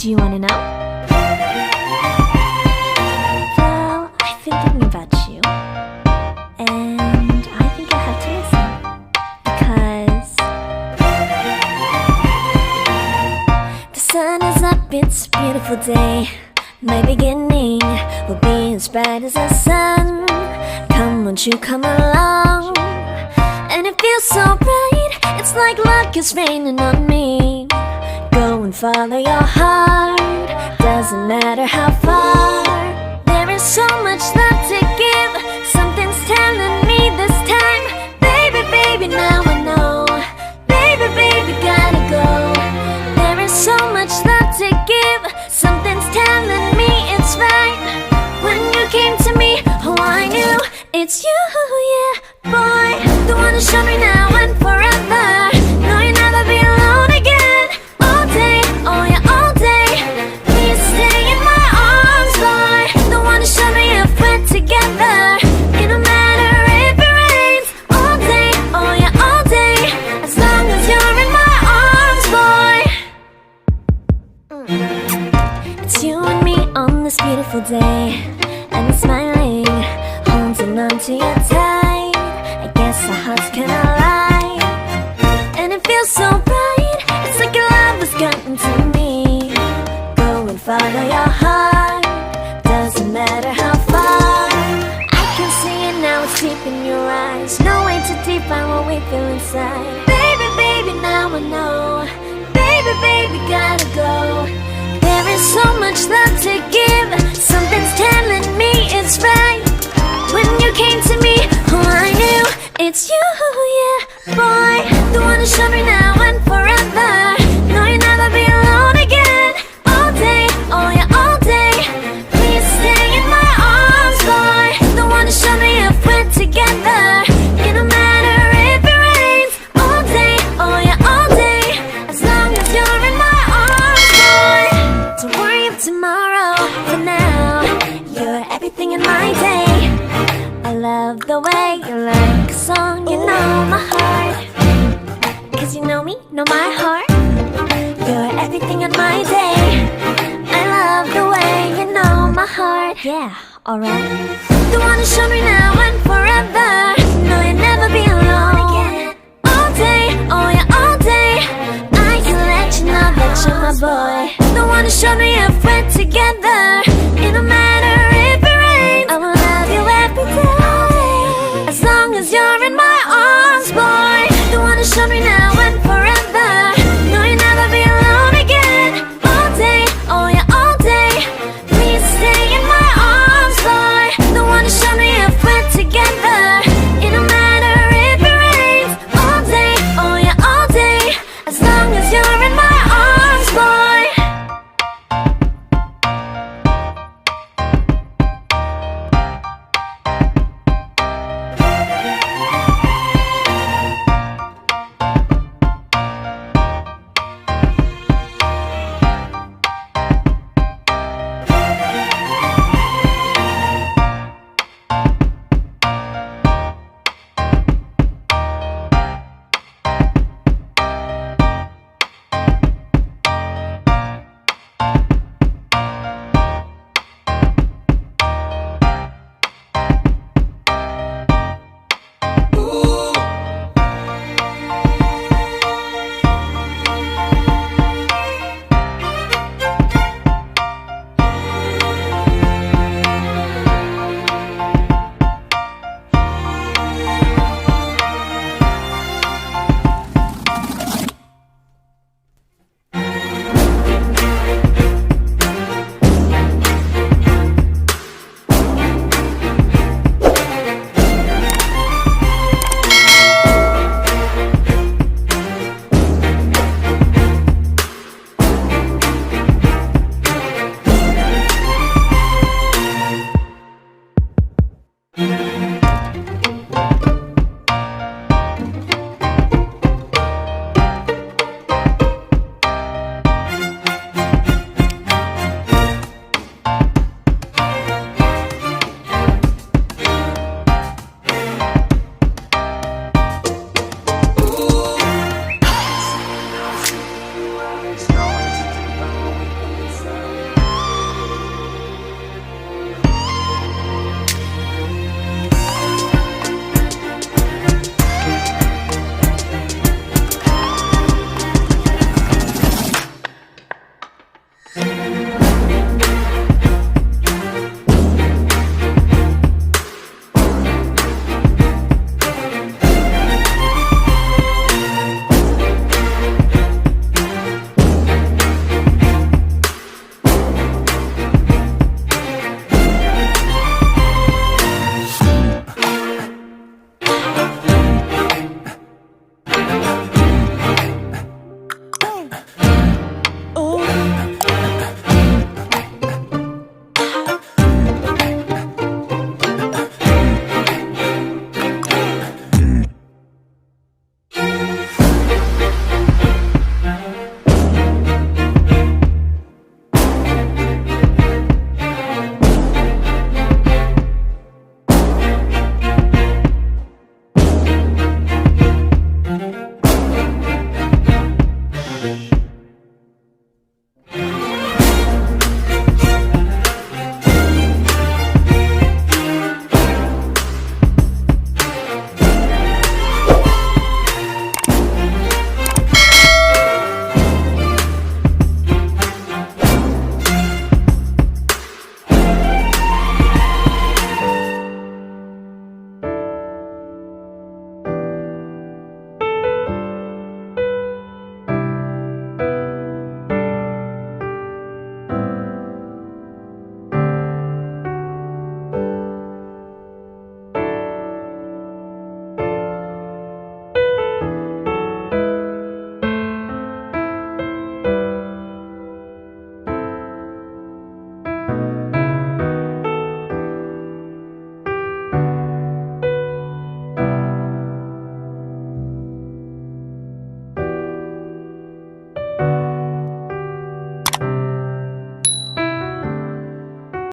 Do you wanna know? Well, I've been thinking about you, and I think I have to listen, because the sun is up, it's a beautiful day. My beginning will be as bright as the sun. Come, won't you come along? And it feels so bright, it's like luck is raining on me. Go and follow your heart, doesn't matter how far. There is so much love to give, something's telling me this time. Baby, baby, now I know. Baby, baby, gotta go. There is so much love to give, something's telling me it's right. When you came to me, oh I knew it's you, yeah, boy. The one who showed me now and forever. No, you'll never be alone again. All day, oh yeah, all day. Please stay in my arms, boy. The one who showed me if we're together. It don't matter if it rains. All day, oh yeah, all day. As long as you're in my arms, boy. It's you and me on this beautiful day, and it's smiling, holding on to you tight. I guess our hearts cannot lie, and it feels so bright. It's like your love has gotten to me. Go and follow your heart, doesn't matter how far. I can see it now, it's deep in your eyes. No way to define what we feel inside. Baby, baby, now I know. Baby, baby, gotta go. There is so much love to give, something's telling me it's right. When you came to me, oh I knew it's you, yeah, boy. The one who showed me now and forever. No, you'll never be alone again. All day, oh yeah, all day. Please stay in my arms, boy. The one who showed me if we're together. It don't matter if it rains. All day, oh yeah, all day. As long as you're in my arms, boy. Don't worry of tomorrow, for now you're everything in my day. I love the way you like a song, you know my heart. Cause you know me, know my heart. You're everything in my day. I love the way you know my heart. Yeah, alright. The one who showed me now and forever.